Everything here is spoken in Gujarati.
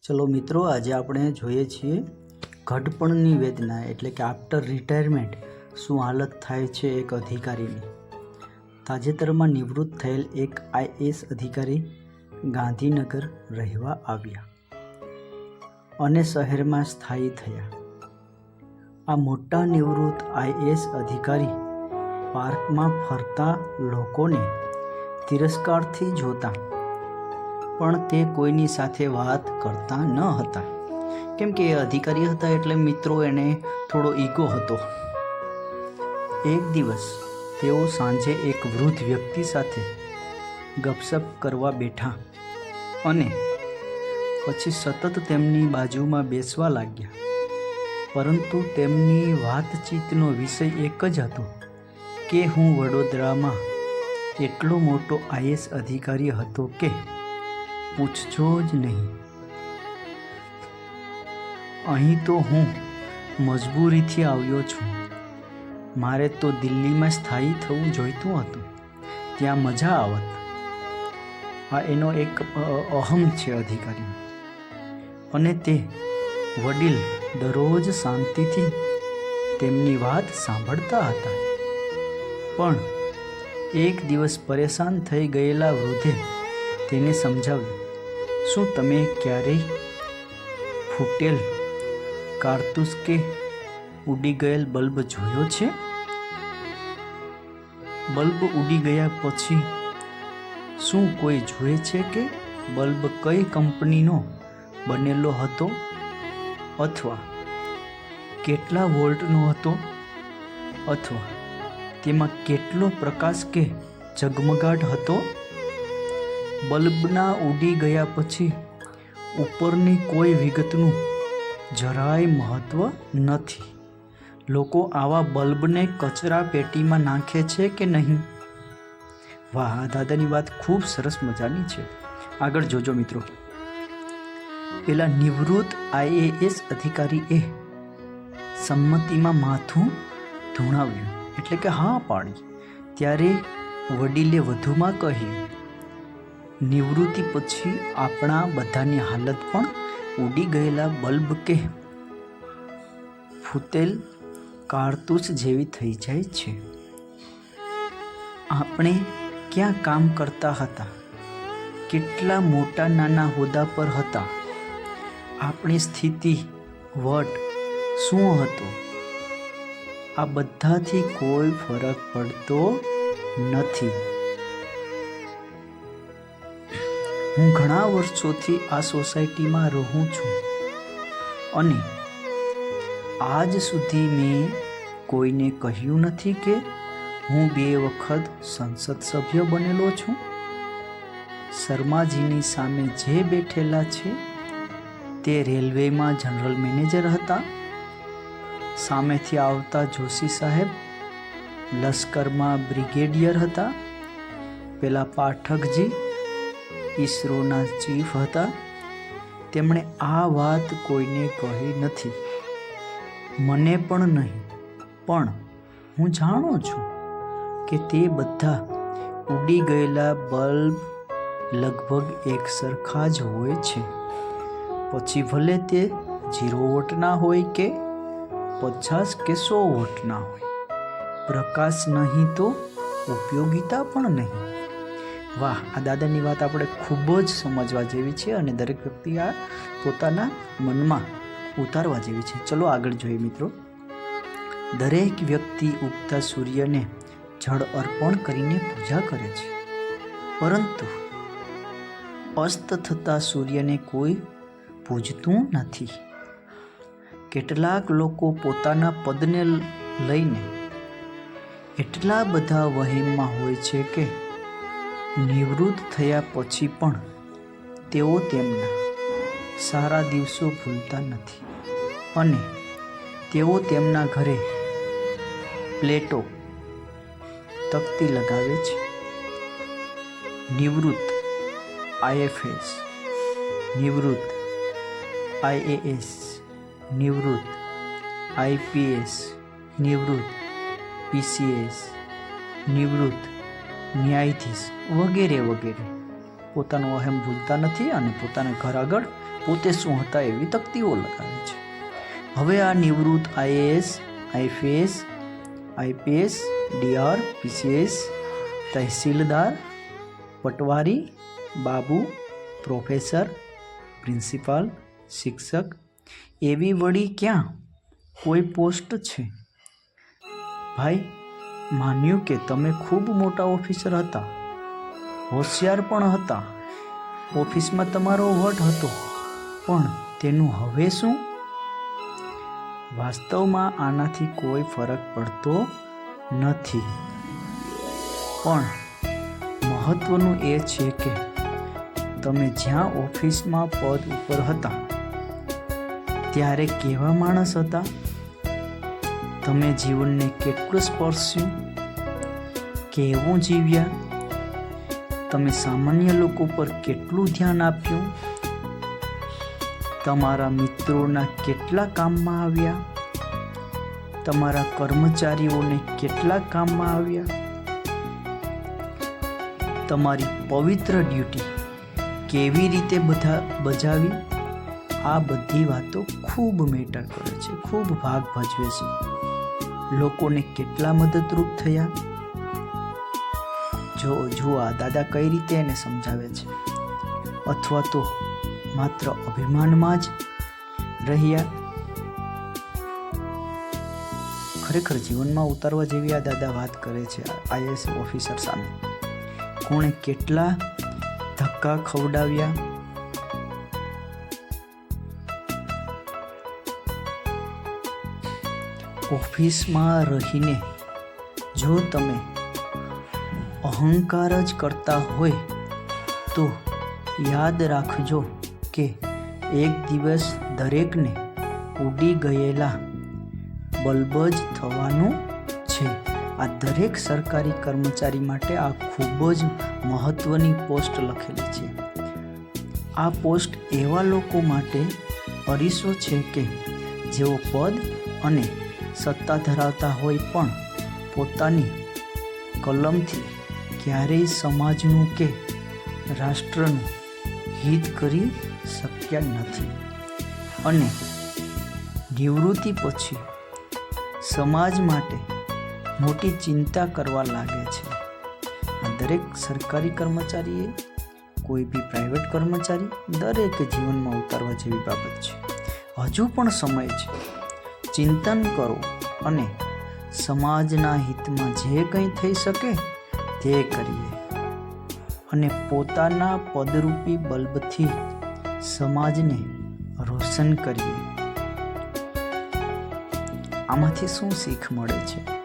ચલો મિત્રો, આજે આપણે જોઈએ છીએ ઘડપણની વેદના એટલે કે આફ્ટર રિટાયરમેન્ટ શું હાલત થાય છે એક અધિકારીની. તાજેતરમાં નિવૃત્ત થયેલ એક આઈએએસ અધિકારી ગાંધીનગર રહેવા આવ્યા અને શહેરમાં સ્થાયી થયા. આ મોટા નિવૃત્ત આઈએએસ અધિકારી પાર્કમાં ફરતા લોકોને તિરસ્કારથી જોતા, પણ તે કોઈની સાથે વાત કરતા ન હતા, કેમ કે એ અધિકારી હતા એટલે મિત્રો એને થોડો ઈગો હતો. એક દિવસ તેઓ સાંજે એક વૃદ્ધ વ્યક્તિ સાથે ગપસપ કરવા બેઠા અને પછી સતત તેમની બાજુમાં બેસવા લાગ્યા, પરંતુ તેમની વાતચીતનો વિષય એક જ હતો કે હું વડોદરામાં એટલો મોટો આઈએએસ અધિકારી હતો કે પૂછજો જ નહીં. અહીં તો હું મજબૂરીથી આવ્યો છું. મારે તો દિલ્હીમાં સ્થાયી થવું જોઈતું હતું, ત્યાં મજા આવત. આ એનો એક અહમ છે અધિકારી, અને તે વડીલ દરરોજ શાંતિથી તેમની વાત સાંભળતા હતા. પણ એક દિવસ પરેશાન થઈ ગયેલા વૃદ્ધે તેને સમજાવ્યું, શું તમે ક્યારેય ફૂટેલ કારતૂસ કે ઉડી ગયેલ બલ્બ જોયો છે? બલ્બ ઉડી ગયા પછી શું કોઈ જુએ છે કે બલ્બ કઈ કંપનીનો બનેલો હતો, અથવા કેટલા વોલ્ટનો હતો, અથવા તેમાં કેટલો પ્રકાશ કે ઝગમગાટ હતો? બલ્બના ઉડી ગયા પછી ઉપરની કોઈ વિગતનું જરાય મહત્વ નથી. લોકો આવા બલ્બને કચરા પેટીમાં નાખે છે કે નહીં? વાહ, દાદાની વાત ખૂબ સરસ મજાની છે. આગળ જોજો મિત્રો. પેલા નિવૃત્ત આઈએએસ અધિકારીએ સંમતિમાં માથું ધૂણાવ્યું, એટલે કે હા પાડી. ત્યારે વડીલે વધુમાં કહ્યું, નિવૃત્તિ પછી આપણા બધાની હાલત પણ ઉડી ગયેલા બલ્બ કે ફૂટેલ કારતૂસ જેવી થઈ જાય છે. આપણે ક્યાં કામ કરતા હતા, કેટલા મોટા નાના હોદ્દા પર હતા, આપણી સ્થિતિ વટ શું હતો, આ બધાથી કોઈ ફરક પડતો નથી. હું ઘણા વર્ષોથી આ સોસાયટીમાં રહું છું અને આજ સુધી મેં કોઈને કહ્યું નથી કે હું 2 વખત સંસદ સભ્ય બનેલો છું. શર્માજીની સામે જે બેઠેલા છે તે રેલવેમાં જનરલ મેનેજર હતા. સામેથી આવતા જોશી સાહેબ લશ્કરમાં બ્રિગેડિયર હતા. પેલા પાઠકજી ઈસરોના ચીફ હતા. તેમણે આ વાત કોઈને કહી નથી, મને પણ નહીં. પણ હું જાણું છું કે તે બધા ઉડી ગયેલા બલ્બ લગભગ એક સરખા જ હોય છે. પછી ભલે તે 0 વોટના હોય કે 50 કે 100 વોટના હોય, પ્રકાશ નહીં તો ઉપયોગિતા પણ નહીં. વાહ, આ દાદાની વાત આપણે ખૂબ જ સમજવા જેવી છે અને દરેક વ્યક્તિ આ પોતાના મનમાં ઉતારવા જેવી છે. ચલો આગળ જોઈએ મિત્રો. દરેક વ્યક્તિ ઉગતા સૂર્યને જળ અર્પણ કરીને પૂજા કરે છે, પરંતુ અસ્ત થતા સૂર્યને કોઈ પૂજતું નથી. કેટલાક લોકો પોતાના પદને લઈને એટલા બધા વહેમમાં હોય છે કે નિવૃત્ત થયા પછી પણ તેઓ તેમના સારા દિવસો ભૂલતા નથી અને તેઓ તેમના ઘરે પ્લેટો તકતી લગાવે છે. નિવૃત્ત આઈએફએસ, નિવૃત્ત આઈએએસ, નિવૃત્ત આઈપીએસ, નિવૃત્ત પીસીએસ, નિવૃત્ત ન્યાયાધીશ વગેરે વગેરે પોતાનો અહેમ ભૂલતા નથી અને પોતાના ઘર આગળ પોતે શું હતા એવી તકતીઓ લગાવે છે. હવે આ નિવૃત્ત IAS, IPS, IPS, DR, PCS, tehsildar, patwari, babu, professor, principal, શિક્ષક એવી વળી ક્યાં કોઈ પોસ્ટ છે? ભાઈ, માન્યું કે તમે ખૂબ મોટા ઓફિસર હતા, હોશિયાર પણ હતા, ઓફિસમાં તમારો વટ હતો, પણ તેનું હવે શું? વાસ્તવમાં આનાથી કોઈ ફરક પડતો નથી, પણ મહત્વનું એ છે કે તમે જ્યાં ઓફિસમાં પદ ઉપર હતા ત્યારે કેવા માણસ હતા, તમે જીવનને કેટલું સ્પર્શ્યું, કેવું જીવ્યા, તમે સામાન્ય લોકો પર કેટલું ધ્યાન આપ્યું, તમારા મિત્રોના કેટલા કામમાં આવ્યા, તમારા કર્મચારીઓને કેટલા કામમાં આવ્યા, તમારી પવિત્ર ડ્યુટી કેવી રીતે બજાવી. આ બધી વાતો ખૂબ મેટર કરે છે, ખૂબ ભાગ ભજવે છે. લોકોને કેટલા મદદરૂપ થયા. જો આ દાદા કઈ રીતે એને સમજાવે છે, અથવા તો માત્ર અભિમાનમાં જ રહ્યા. ખરેખર જીવનમાં ઉતારવા જેવી આ દાદા વાત કરે છે IAS ઓફિસર સામે. કોણે કેટલા ધક્કા ખવડાવ્યા, ઓફિસમાં રહીને જો તમે અહંકાર જ કરતા હોય તો યાદ રાખજો કે એક દિવસ દરેકને ઉડી ગયેલા બલ્બ જ થવાનું છે. આ દરેક સરકારી કર્મચારી માટે આ ખૂબ જ મહત્વની પોસ્ટ લખેલી છે. આ પોસ્ટ એવા લોકો માટે અરીસો છે કે જેઓ પદ અને સત્તા ધરાવતા હોય પણ પોતાની કલમથી ક્યારેય સમાજનું કે રાષ્ટ્રનું હિત કરી શક્યા નથી અને નિવૃત્તિ પછી સમાજ માટે મોટી ચિંતા કરવા લાગે છે. આ દરેક સરકારી કર્મચારીએ, કોઈ બી પ્રાઇવેટ કર્મચારી, દરેક જીવનમાં ઉતારવા જેવી બાબત છે. હજુ પણ સમય છે. ચિંતન કરો અને સમાજના હિતમાં જે કંઈ થઈ શકે તે કરીએ અને પોતાના પદરૂપી બલ્બથી સમાજને રોશન કરીએ. આમાંથી શું શીખ મળે છે?